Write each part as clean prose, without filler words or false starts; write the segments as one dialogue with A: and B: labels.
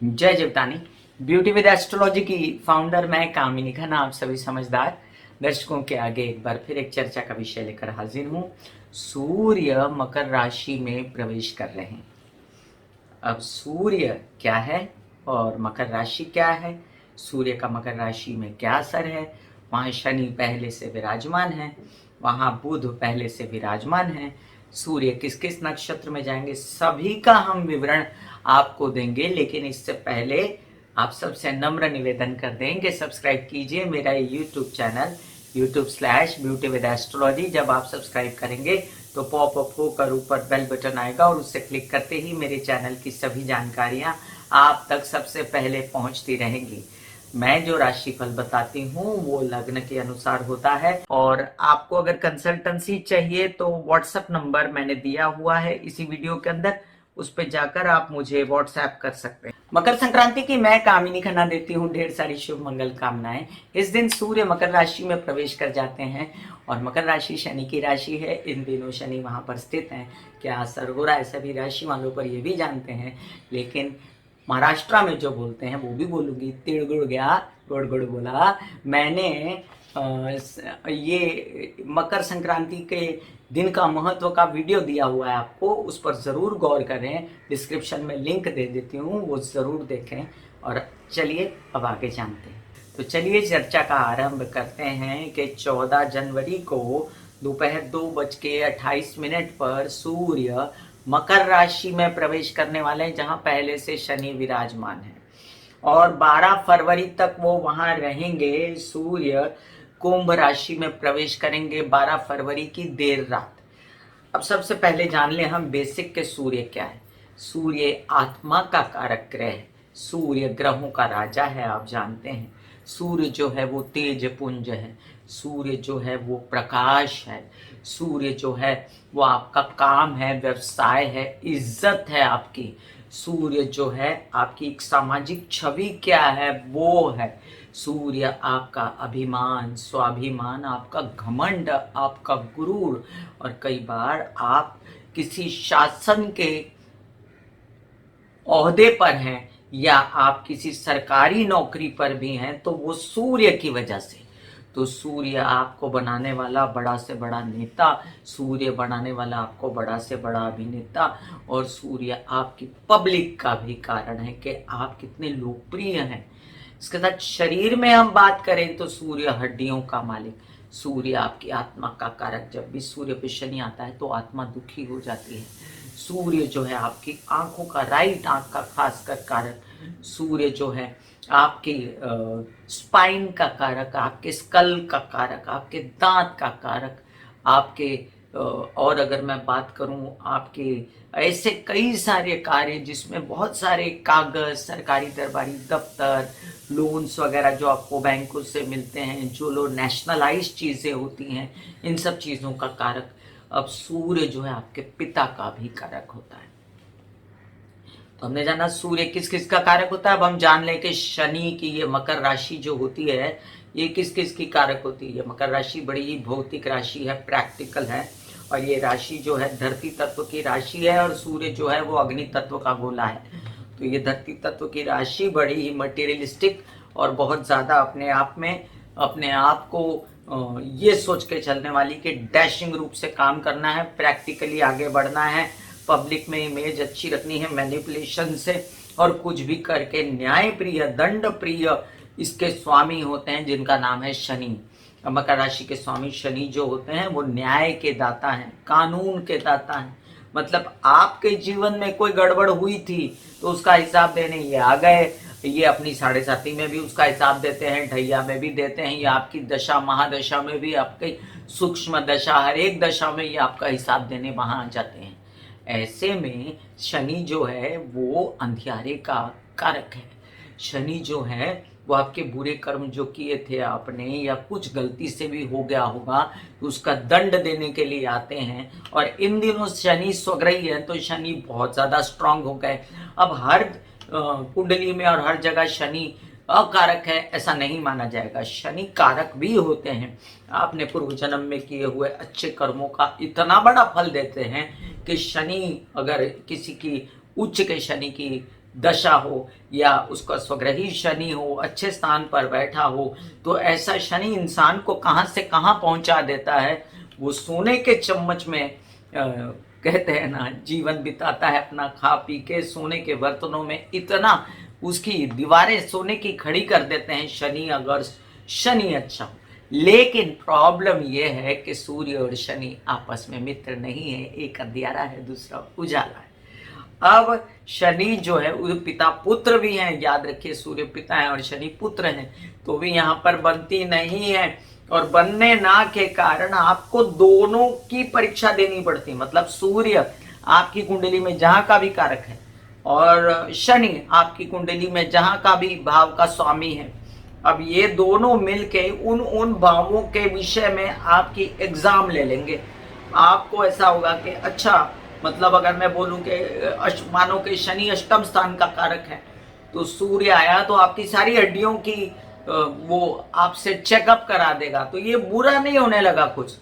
A: जय जीवतानी। Beauty with astrology की founder मैं कामिनी खन्ना आप सभी समझदार दर्शकों के आगे एक बार फिर एक चर्चा का विषय लेकर हाजिर हूँ। सूर्य मकर राशि में प्रवेश कर रहे हैं। अब सूर्य क्या है और मकर राशि क्या है, सूर्य का मकर राशि में क्या असर है, वहाँ शनि पहले से विराजमान है, वहाँ बुध पहले से विराजमान है, सूर्य किस किस नक्षत्र में जाएंगे, सभी का हम विवरण आपको देंगे। लेकिन इससे पहले आप सबसे नम्र निवेदन कर देंगे, सब्सक्राइब कीजिए मेरा यूट्यूब चैनल YouTube/ब्यूटी विद एस्ट्रोलॉजी। जब आप सब्सक्राइब करेंगे तो पॉपअप होकर ऊपर बेल बटन आएगा और उससे क्लिक करते ही मेरे चैनल की सभी जानकारियां आप तक सबसे पहले पहुंचती रहेंगी। मैं जो राशिफल बताती हूँ वो लग्न के अनुसार होता है और आपको अगर कंसल्टेंसी चाहिए तो व्हाट्सएप नंबर मैंने दिया हुआ है इसी वीडियो के अंदर, उस पर जाकर आप मुझे व्हाट्सएप कर सकते हैं। मकर संक्रांति की मैं कामिनी खन्ना देती हूँ ढेर सारी शुभ मंगल कामनाएं। इस दिन सूर्य मकर राशि में प्रवेश कर जाते हैं और मकर राशि शनि की राशि है। इन दिनों शनि वहां पर स्थित हैं। क्या असर हो रहा है सभी राशि वालों पर ये भी जानते हैं, लेकिन महाराष्ट्र में जो बोलते हैं वो भी बोलूंगी। तिड़ गुड़ गया गुड़ गुड़ बोला। मैंने ये मकर संक्रांति के दिन का महत्व का वीडियो दिया हुआ है आपको, उस पर ज़रूर गौर करें। डिस्क्रिप्शन में लिंक दे देती हूँ, वो ज़रूर देखें। और चलिए अब आगे जानते हैं। तो चलिए चर्चा का आरंभ करते हैं कि 14 जनवरी को दोपहर 2:28 पर सूर्य मकर राशि में प्रवेश करने वाले हैं, जहां पहले से शनि विराजमान है और 12 फरवरी तक वो वहां रहेंगे। सूर्य कुंभ राशि में प्रवेश करेंगे 12 फरवरी की देर रात। अब सबसे पहले जान ले हम बेसिक के सूर्य क्या है। सूर्य आत्मा का कारक ग्रह है, सूर्य ग्रहों का राजा है, आप जानते हैं। सूर्य जो है वो तेज पुंज है, सूर्य जो है वो प्रकाश है, सूर्य जो है वो आपका काम है, व्यवसाय है, इज्जत है आपकी। सूर्य जो है आपकी एक सामाजिक छवि क्या है वो है। सूर्य आपका अभिमान, स्वाभिमान, आपका घमंड, आपका गुरूर। और कई बार आप किसी शासन के ओहदे पर हैं या आप किसी सरकारी नौकरी पर भी हैं तो वो सूर्य की वजह से। तो सूर्य आपको बनाने वाला बड़ा से बड़ा नेता, सूर्य बनाने वाला आपको बड़ा से बड़ा अभिनेता, और सूर्य आपकी पब्लिक का भी कारण है कि आप कितने लोकप्रिय हैं। इसके साथ शरीर में हम बात करें तो सूर्य हड्डियों का मालिक, सूर्य आपकी आत्मा का कारक। जब भी सूर्य पे शनि आता है तो आत्मा दुखी हो जाती है। सूर्य जो है आपकी आंखों का, राइट आंख का खासकर कारक। सूर्य जो है आपके स्पाइन का कारक, आपके स्कल का कारक, आपके दांत का कारक, आपके और अगर मैं बात करूं आपके ऐसे कई सारे कार्य जिसमें बहुत सारे कागज, सरकारी दरबारी दफ्तर, लोन्स वगैरह जो आपको बैंकों से मिलते हैं, जो लो नेशनलाइज चीज़ें होती हैं, इन सब चीज़ों का कारक अब सूर्य जो है आपके पिता का भी कारक होता है। तो हमने जाना सूर्य किस किस का कारक होता है। अब हम जान लें कि शनि की ये मकर राशि जो होती है ये किस किस की कारक होती है। मकर राशि बड़ी ही भौतिक राशि है, प्रैक्टिकल है, और ये राशि जो है धरती तत्व की राशि है और सूर्य जो है वो अग्नि तत्व का गोला है। तो ये धरती तत्व की राशि बड़ी ही मटेरियलिस्टिक और बहुत ज़्यादा अपने आप में अपने आप को ये सोच के चलने वाली कि डैशिंग रूप से काम करना है, प्रैक्टिकली आगे बढ़ना है, पब्लिक में इमेज अच्छी रखनी है मैनिपुलेशन से, और कुछ भी करके न्याय प्रिय, दंड प्रिय इसके स्वामी होते हैं जिनका नाम है शनि। मकर राशि के स्वामी शनि जो होते हैं वो न्याय के दाता हैं, कानून के दाता हैं। मतलब आपके जीवन में कोई गड़बड़ हुई थी तो उसका हिसाब देने ये आ गए। ये अपनी 7.5 में भी उसका हिसाब देते हैं, ढैया में भी देते हैं, या आपकी दशा महादशा में भी, आपकी सूक्ष्म दशा, हर एक दशा में ये आपका हिसाब देने वहां आ जाते हैं। ऐसे में शनि जो है वो अंधियारे का कारक है। शनि जो है वो आपके बुरे कर्म जो किए थे आपने, या कुछ गलती से भी हो गया होगा, तो उसका दंड देने के लिए आते हैं। और इन दिनों शनि स्वग्रही है तो शनि बहुत ज़्यादा स्ट्रांग हो गए। अब हर कुंडली में और हर जगह शनि अकारक है ऐसा नहीं माना जाएगा, शनि कारक भी होते हैं। आपने पूर्व जन्म में किए हुए अच्छे कर्मों का इतना बड़ा फल देते हैं कि शनि, अगर किसी की उच्च के शनि की दशा हो या उसका स्वग्रही शनि हो, अच्छे स्थान पर बैठा हो, तो ऐसा शनि इंसान को कहाँ से कहाँ पहुंचा देता है। वो सोने के चम्मच में कहते हैं ना, जीवन बिताता है अपना, खा पी के सोने के बर्तनों में, इतना उसकी दीवारें सोने की खड़ी कर देते हैं शनि, अगर शनि अच्छा हो। लेकिन प्रॉब्लम यह है कि सूर्य और शनि आपस में मित्र नहीं है, एक अंधियारा है, दूसरा उजाला है। अब शनि जो है वो पिता पुत्र भी हैं, याद रखिए, सूर्य पिता है और शनि पुत्र हैं, तो भी यहाँ पर बनती नहीं है। और बनने ना के कारण आपको दोनों की परीक्षा देनी पड़ती है। मतलब सूर्य आपकी कुंडली में जहां का भी कारक है और शनि आपकी कुंडली में जहां का भी भाव का स्वामी है, अब ये दोनों मिलके उन उन भावों के विषय में आपकी एग्जाम ले लेंगे। आपको ऐसा होगा कि अच्छा, मतलब अगर मैं बोलूं कि मानो कि शनि अष्टम स्थान का कारक है, तो सूर्य आया तो आपकी सारी हड्डियों की वो आपसे चेकअप करा देगा, तो ये बुरा नहीं होने लगा कुछ।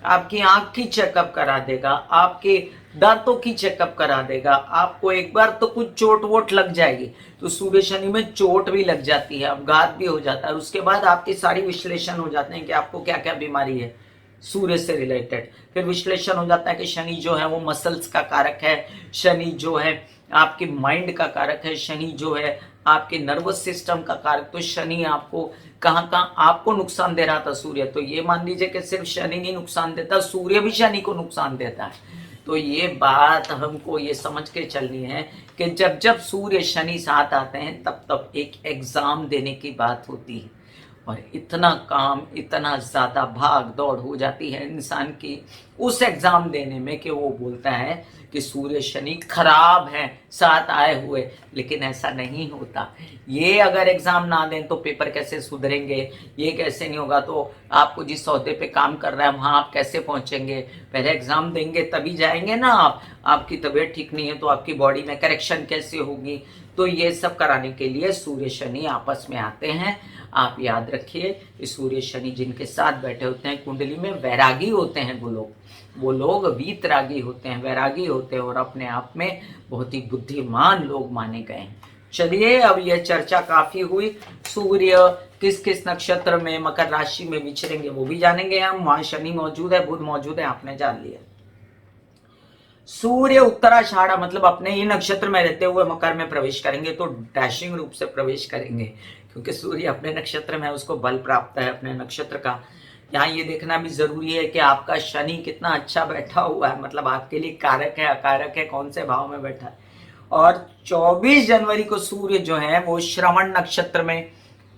A: आपकी आंख की चेकअप करा देगा, आपके दांतों की चेकअप करा देगा, आपको एक बार तो कुछ चोट वोट लग जाएगी, तो सूर्य शनि में चोट भी लग जाती है, अपघात भी हो जाता है, उसके बाद आपके सारी विश्लेषण हो जाते हैं कि आपको क्या क्या बीमारी है सूर्य से रिलेटेड। फिर विश्लेषण हो जाता है कि शनि जो है वो मसल्स का कारक है, शनि जो है आपके माइंड का कारक है, शनि जो है आपके नर्वस सिस्टम का कारक। तो शनि आपको कहाँ कहाँ आपको नुकसान दे रहा था सूर्य, तो ये मान लीजिए कि सिर्फ शनि नहीं नुकसान देता, सूर्य भी शनि को नुकसान देता है। तो ये बात हमको ये समझ के चलनी है कि जब जब सूर्य शनि साथ आते हैं तब तब एक एग्जाम देने की बात होती है, और इतना काम, इतना ज्यादा भाग दौड़ हो जाती है इंसान की उस एग्जाम देने में कि वो बोलता है कि सूर्य शनि खराब है साथ आए हुए। लेकिन ऐसा नहीं होता। ये अगर एग्जाम ना दें तो पेपर कैसे सुधरेंगे, ये कैसे नहीं होगा, तो आपको जिस सौदे पे काम कर रहा है वहां आप कैसे पहुंचेंगे। पहले एग्जाम देंगे तभी जाएंगे ना आप। आपकी तबीयत ठीक नहीं है तो आपकी बॉडी में करेक्शन कैसे होगी। तो ये सब कराने के लिए सूर्य शनि आपस में आते हैं। आप याद रखिए, सूर्य शनि जिनके साथ बैठे होते हैं कुंडली में, वैरागी होते हैं वो लोग वीतरागी होते हैं, वैरागी होते हैं, और अपने आप में बहुत ही बुद्धिमान लोग माने गए हैं। चलिए, अब यह चर्चा काफी हुई। सूर्य किस किस नक्षत्र में, मकर राशि में विचरेंगे वो भी जानेंगे हम। वहां शनि मौजूद है, बुध मौजूद है, आपने जान लिया। सूर्य उत्तराषाढ़ मतलब अपने ही नक्षत्र में रहते हुए मकर में प्रवेश करेंगे, तो डैशिंग रूप से प्रवेश करेंगे, क्योंकि सूर्य अपने नक्षत्र में है, उसको बल प्राप्त है अपने नक्षत्र का। यहाँ ये देखना भी जरूरी है कि आपका शनि कितना अच्छा बैठा हुआ है, मतलब आपके लिए कारक है अकारक है, कौन से भाव में बैठा है। और 24 जनवरी को सूर्य जो है वो श्रवण नक्षत्र में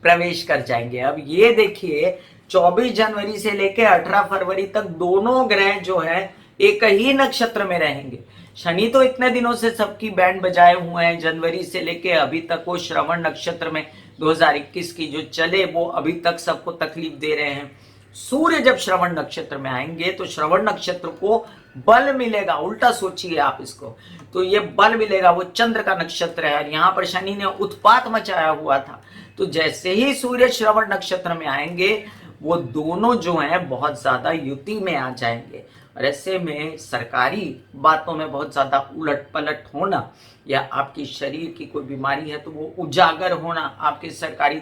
A: प्रवेश कर जाएंगे। अब ये देखिए, 24 जनवरी से लेकर 18 फरवरी तक दोनों ग्रह जो है एक ही नक्षत्र में रहेंगे। शनि तो इतने दिनों से सबकी बैंड बजाए हुए हैं, जनवरी से लेके अभी तक वो श्रवण नक्षत्र में 2021 की जो चले वो अभी तक सबको तकलीफ दे रहे हैं। सूर्य जब श्रवण नक्षत्र में आएंगे तो श्रवण नक्षत्र को बल मिलेगा। उल्टा सोचिए आप इसको, तो ये बल मिलेगा, वो चंद्र का नक्षत्र है, यहाँ पर शनि ने उत्पात मचाया हुआ था। तो जैसे ही सूर्य श्रवण नक्षत्र में आएंगे वो दोनों जो हैं बहुत ज्यादा युति में आ जाएंगे। और ऐसे में सरकारी बातों में बहुत ज्यादा उलट पलट होना, या आपकी शरीर की कोई बीमारी है तो वो उजागर होना, आपके सरकारी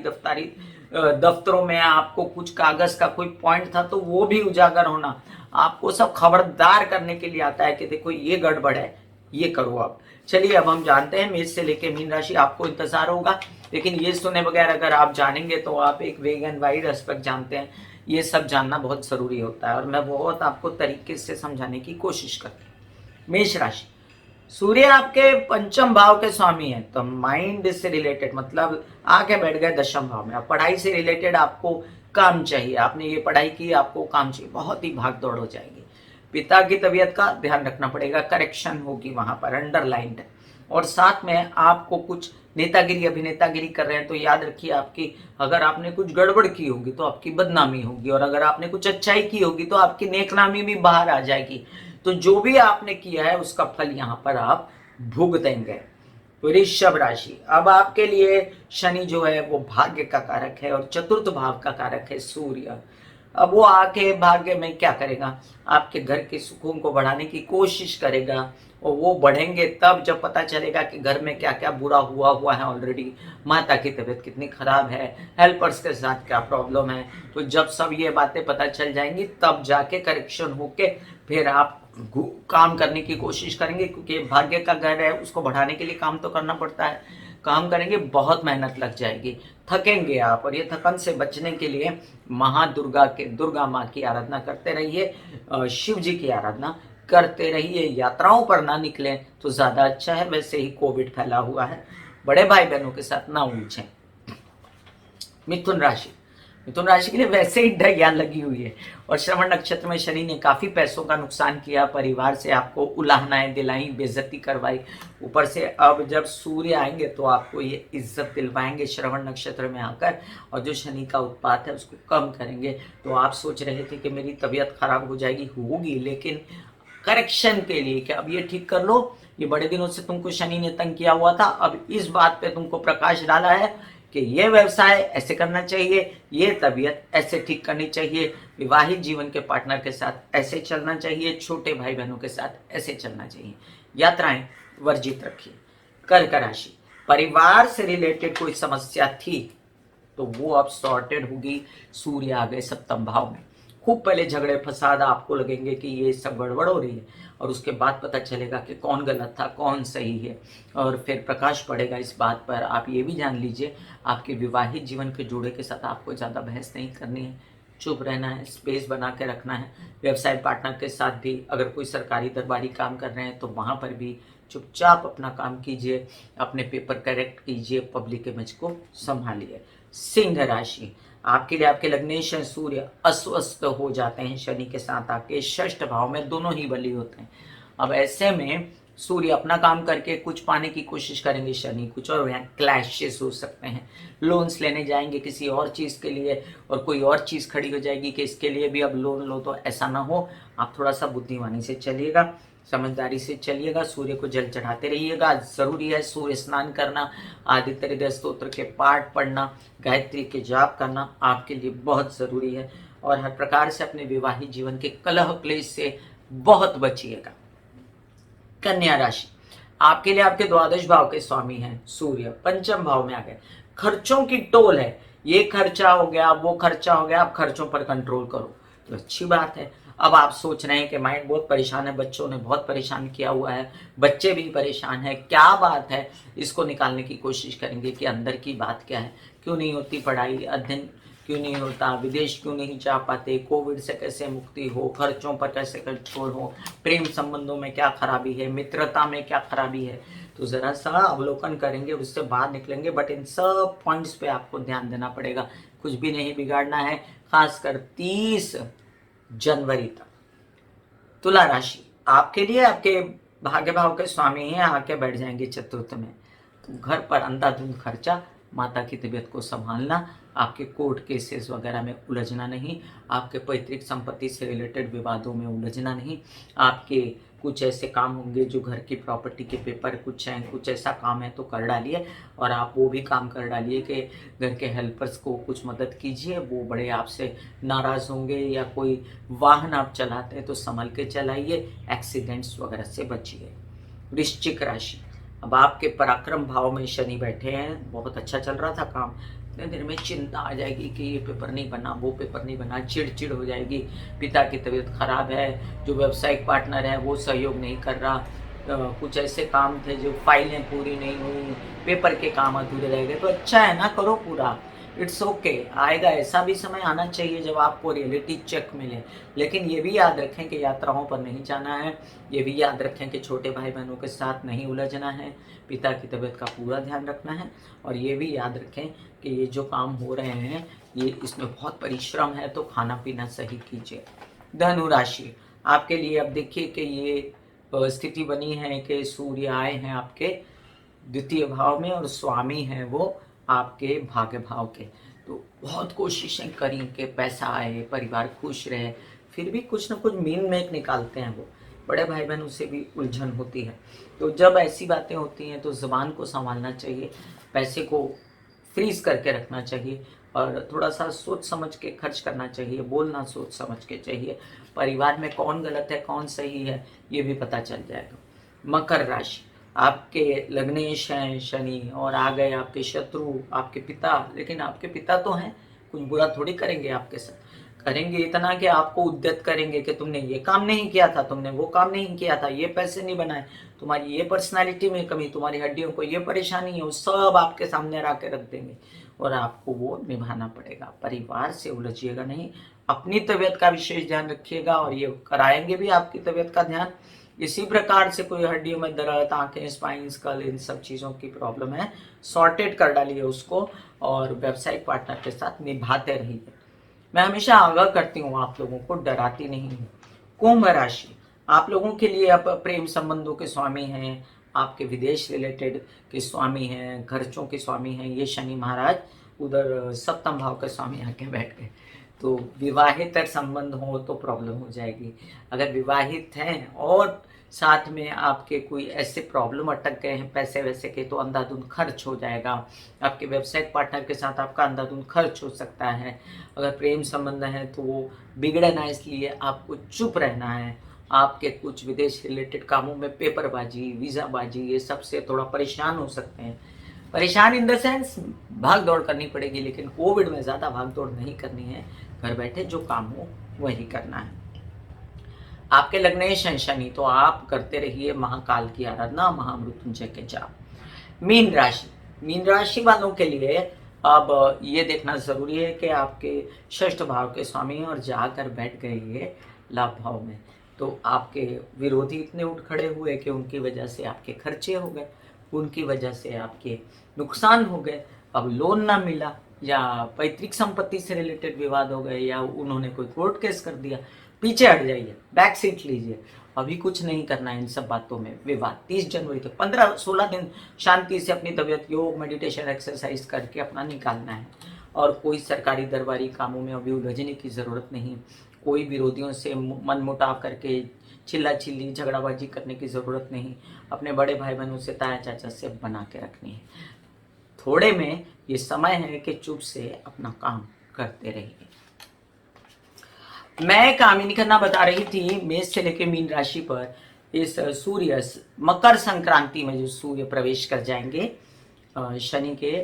A: दफ्तरों में आपको कुछ कागज का कोई पॉइंट था तो वो भी उजागर होना, आपको सब खबरदार करने के लिए आता है कि देखो ये गड़बड़ है, ये करो आप। चलिए, अब हम जानते हैं मेष से लेके मीन राशि, आपको इंतजार होगा, लेकिन ये सुने बगैर अगर आप जानेंगे तो आप एक वेग एंड वाइड एस्पेक्ट जानते हैं। ये सब जानना बहुत जरूरी होता है और मैं बहुत आपको तरीके से समझाने की कोशिश करता हूँ। मेष राशि, सूर्य आपके पंचम भाव के स्वामी हैं, तो माइंड से रिलेटेड मतलब आके बैठ गए दशम भाव में। अब पढ़ाई से रिलेटेड आपको काम चाहिए, आपने ये पढ़ाई की, आपको काम चाहिए, बहुत ही भाग दौड़ हो जाएगी। पिता की तबीयत का ध्यान रखना पड़ेगा, करेक्शन होगी वहां पर अंडरलाइंड। और साथ में आपको कुछ नेतागिरी अभिनेतागिरी कर रहे हैं तो याद रखिए, आपकी अगर आपने कुछ गड़बड़ की होगी तो आपकी बदनामी होगी, और अगर आपने कुछ अच्छाई की होगी तो आपकी नेकनामी भी बाहर आ जाएगी। तो जो भी आपने किया है उसका फल यहाँ पर आप भुगतेंगे। वृषभ राशि, अब आपके लिए शनि जो है वो भाग्य का कारक है और चतुर्थ भाव का कारक है सूर्य। अब वो आके भाग्य में क्या करेगा, आपके घर के सुकून को बढ़ाने की कोशिश करेगा, और वो बढ़ेंगे तब जब पता चलेगा कि घर में क्या क्या बुरा हुआ हुआ है ऑलरेडी, माता की तबीयत कितनी खराब है, हेल्पर्स के साथ क्या प्रॉब्लम है। तो जब सब ये बातें पता चल जाएंगी तब जाके करेक्शन होके फिर आप काम करने की कोशिश करेंगे, क्योंकि भाग्य का घर है, उसको बढ़ाने के लिए काम तो करना पड़ता है। काम करेंगे, बहुत मेहनत लग जाएगी, थकेंगे आप, और ये थकन से बचने के लिए दुर्गा माँ की आराधना करते रहिए, शिव जी की आराधना करते रहिए, यात्राओं पर ना निकलें तो ज्यादा अच्छा है। वैसे ही कोविड फैला हुआ है, बड़े भाई बहनों के साथ ना उलझें। मिथुन राशि के लिए वैसे ही ढैया लगी हुई है, और श्रवण नक्षत्र में शनि ने काफी पैसों का नुकसान किया, परिवार से आपको उलाहनाएं दिलाई, बेइज्जती करवाई। ऊपर से अब जब सूर्य आएंगे तो आपको ये इज्जत दिलवाएंगे श्रवण नक्षत्र में आकर, और जो शनि का उत्पात है उसको कम करेंगे। तो आप सोच रहे थे कि मेरी तबीयत खराब हो जाएगी, होगी, लेकिन करेक्शन के लिए कि अब ये ठीक कर लो, ये बड़े दिनों से तुमको शनि ने तंग किया हुआ था, अब इस बात पे तुमको प्रकाश डाला है कि ये व्यवसाय ऐसे करना चाहिए, ये तबीयत ऐसे ठीक करनी चाहिए, विवाहित जीवन के पार्टनर के साथ ऐसे चलना चाहिए, छोटे भाई बहनों के साथ ऐसे चलना चाहिए, यात्राएं वर्जित रखिए। कर्क राशि, परिवार से रिलेटेड कोई समस्या थी तो वो अब सॉर्टेड होगी, सूर्य आ गए सप्तम भाव में। खूब पहले झगड़े फसाद आपको लगेंगे कि ये सब गड़बड़ हो रही है, और उसके बाद पता चलेगा कि कौन गलत था कौन सही है, और फिर प्रकाश पड़ेगा इस बात पर। आप ये भी जान लीजिए, आपके विवाहित जीवन के जोड़े के साथ आपको ज़्यादा बहस नहीं करनी है, चुप रहना है, स्पेस बना के रखना है। व्यवसाय पार्टनर के साथ भी अगर कोई सरकारी दरबारी काम कर रहे हैं तो वहाँ पर भी चुपचाप अपना काम कीजिए, अपने पेपर करेक्ट कीजिए, पब्लिक इमेज को संभालिए। सिंह राशि, आपके लिए आपके लग्नेश सूर्य अस्वस्थ हो जाते हैं शनि के साथ आके षष्ठ भाव में, दोनों ही बली होते हैं। अब ऐसे में सूर्य अपना काम करके कुछ पाने की कोशिश करेंगे, शनि कुछ, और यहाँ क्लैशेस हो सकते हैं। लोन्स लेने जाएंगे किसी और चीज़ के लिए, और कोई और चीज़ खड़ी हो जाएगी कि इसके लिए भी अब लोन लो, तो ऐसा ना हो। आप थोड़ा सा बुद्धिमानी से चलिएगा, समझदारी से चलिएगा, सूर्य को जल चढ़ाते रहिएगा। जरूरी है सूर्य स्नान करना, आदित्य हृदय स्तोत्र के पाठ पढ़ना, गायत्री के जाप करना आपके लिए बहुत जरूरी है, और हर प्रकार से अपने विवाहित जीवन के कलह क्लेश से बहुत बचिएगा। कन्या राशि, आपके लिए आपके द्वादश भाव के स्वामी हैं सूर्य, पंचम भाव में आ गए। खर्चों की टोल है, ये खर्चा हो गया, वो खर्चा हो गया, आप खर्चों पर कंट्रोल करो, तो अच्छी बात है। अब आप सोच रहे हैं कि माइंड बहुत परेशान है, बच्चों ने बहुत परेशान किया हुआ है, बच्चे भी परेशान है, क्या बात है, इसको निकालने की कोशिश करेंगे कि अंदर की बात क्या है, क्यों नहीं होती पढ़ाई, अध्ययन क्यों नहीं होता, विदेश क्यों नहीं जा पाते, कोविड से कैसे मुक्ति हो, खर्चों पर कैसे कंट्रोल हो, प्रेम संबंधों में क्या खराबी है, मित्रता में क्या खराबी है, तो जरा सा अवलोकन करेंगे, उससे बाहर निकलेंगे। बट इन सब पॉइंट्स पे आपको ध्यान देना पड़ेगा, कुछ भी नहीं बिगाड़ना है, खासकर 30 जनवरी तक। तुला राशि, आपके लिए आपके भाग्य भाव के स्वामी हैं, आके बैठ जाएंगे चतुर्थ में, तो घर पर अंधाधुंध खर्चा, माता की तबीयत को संभालना, आपके कोर्ट केसेस वगैरह में उलझना नहीं, आपके पैतृक संपत्ति से रिलेटेड विवादों में उलझना नहीं, आपके कुछ ऐसे काम होंगे जो घर की प्रॉपर्टी के पेपर कुछ हैं, कुछ ऐसा काम है तो कर डालिए, और आप वो भी काम कर डालिए कि घर के हेल्पर्स को कुछ मदद कीजिए, वो बड़े आपसे नाराज़ होंगे, या कोई वाहन आप चलाते हैं तो संभल के चलाइए, एक्सीडेंट्स वगैरह से बचिए। वृश्चिक राशि, अब आपके पराक्रम भाव में शनि बैठे हैं, बहुत अच्छा चल रहा था काम, इतने देर में चिंता आ जाएगी कि ये पेपर नहीं बना, वो पेपर नहीं बना, चिड़चिड़ हो जाएगी, पिता की तबीयत खराब है, जो व्यावसायिक पार्टनर है वो सहयोग नहीं कर रहा, कुछ ऐसे काम थे जो फाइलें पूरी नहीं हुई, पेपर के काम अधूरे रह गए, तो अच्छा है ना, करो पूरा, इट्स ओके। आएगा, ऐसा भी समय आना चाहिए जब आपको रियलिटी चेक मिले, लेकिन ये भी याद रखें कि यात्राओं पर नहीं जाना है, ये भी याद रखें कि छोटे भाई बहनों के साथ नहीं उलझना है, पिता की तबीयत का पूरा ध्यान रखना है, और ये भी याद रखें कि ये जो काम हो रहे हैं ये इसमें बहुत परिश्रम है, तो खाना पीना सही कीजिए। धनु राशि, आपके लिए अब देखिए कि ये स्थिति बनी है कि सूर्य आए हैं आपके द्वितीय भाव में, और स्वामी हैं वो आपके भाग्य भाव के, तो बहुत कोशिशें करी कि पैसा आए, परिवार खुश रहे, फिर भी कुछ ना कुछ मीन मेक निकालते हैं वो, बड़े भाई बहनों से भी उलझन होती है। तो जब ऐसी बातें होती हैं तो ज़बान को संभालना चाहिए, पैसे को फ्रीज करके रखना चाहिए, और थोड़ा सा सोच समझ के खर्च करना चाहिए, बोलना सोच समझ के चाहिए। परिवार में कौन गलत है कौन सही है ये भी पता चल जाएगा। मकर राशि, आपके लग्नेश हैं शनि और आ गए आपके शत्रु, आपके पिता। लेकिन आपके पिता तो हैं, कुछ बुरा थोड़ी करेंगे आपके साथ। करेंगे इतना कि आपको उद्यत करेंगे कि तुमने ये काम नहीं किया था, तुमने वो काम नहीं किया था, ये पैसे नहीं बनाए, तुम्हारी ये पर्सनालिटी में कमी, तुम्हारी हड्डियों को ये परेशानी है, वो सब आपके सामने ला के रख देंगे और आपको वो निभाना पड़ेगा। परिवार से उलझिएगा नहीं, अपनी तबीयत का विशेष ध्यान रखिएगा और ये कराएंगे भी आपकी तबीयत का ध्यान। इसी प्रकार से कोई हड्डियों में दर्द, आंखें, स्पाइन, स्कल, इन सब चीज़ों की प्रॉब्लम है, सॉर्टेड कर डालिए उसको और व्यावसायिक पार्टनर के साथ निभाते रहिए। मैं हमेशा आगाह करती हूँ आप लोगों को, डराती नहीं हूँ। कुंभ राशि, आप लोगों के लिए आप प्रेम संबंधों के स्वामी हैं, आपके विदेश रिलेटेड के स्वामी हैं, खर्चों के स्वामी हैं ये शनि महाराज, उधर सप्तम भाव के स्वामी आके बैठ गए। तो विवाहित संबंध हो तो प्रॉब्लम हो जाएगी। अगर विवाहित हैं और साथ में आपके कोई ऐसे प्रॉब्लम अटक गए हैं पैसे वैसे के, तो अंधाधुंध खर्च हो जाएगा। आपके व्यावसायिक पार्टनर के साथ आपका अंधाधुंध खर्च हो सकता है। अगर प्रेम संबंध है तो वो बिगड़े ना, इसलिए आपको चुप रहना है। आपके कुछ विदेश रिलेटेड कामों में पेपरबाजी, वीज़ाबाजी, ये सब से थोड़ा परेशान हो सकते हैं। परेशान इन द सेंस भाग दौड़ करनी पड़ेगी, लेकिन कोविड में ज़्यादा भाग दौड़ नहीं करनी है। घर बैठे जो काम हो वही करना है। आपके लग्नेश हैं शनि, तो आप करते रहिए महाकाल की आराधना, महामृत्युंजय के जाप। मीन राशि, मीन राशि वालों के लिए अब ये देखना जरूरी है कि आपके षष्ठ भाव के स्वामी और जाकर बैठ गए ये लाभ भाव में, तो आपके विरोधी इतने उठ खड़े हुए कि उनकी वजह से आपके खर्चे हो गए, उनकी वजह से आपके नुकसान हो गए। अब लोन ना मिला, या पैतृक संपत्ति से रिलेटेड विवाद हो गए, या उन्होंने कोई कोर्ट केस कर दिया, पीछे हट जाइए, बैक सीट लीजिए। अभी कुछ नहीं करना है इन सब बातों में। विवाद 30 जनवरी तक 15-16 दिन शांति से अपनी तबीयत, योग, मेडिटेशन, एक्सरसाइज करके अपना निकालना है। और कोई सरकारी दरबारी कामों में अभी उलझने की ज़रूरत नहीं। कोई विरोधियों से मन मुटाव करके चिल्ला चिल्ली झगड़ाबाजी करने की ज़रूरत नहीं। अपने बड़े भाई बहनों से, ताया चाचा से बना के रखनी है। थोड़े में ये समय है कि चुप से अपना काम करते रहिए। मैं कामिनी खन्ना बता रही थी मेष से लेकर मीन राशि पर इस सूर्य मकर संक्रांति में जो सूर्य प्रवेश कर जाएंगे शनि के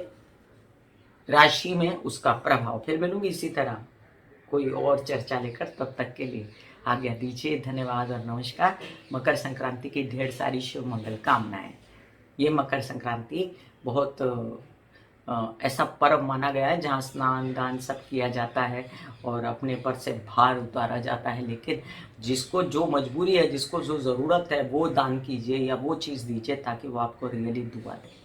A: राशि में, उसका प्रभाव फिर मिलूंगी इसी तरह कोई और चर्चा लेकर। तब तक के लिए आज्ञा दीजिए, धन्यवाद और नमस्कार। मकर संक्रांति की ढेर सारी शुभ मंगल कामनाएं। ये मकर संक्रांति बहुत ऐसा पर्व माना गया है जहाँ स्नान दान सब किया जाता है और अपने पर से भार उतारा जाता है। लेकिन जिसको जो मजबूरी है, जिसको जो ज़रूरत है, वो दान कीजिए या वो चीज़ दीजिए ताकि वो आपको रियली दुआ दे।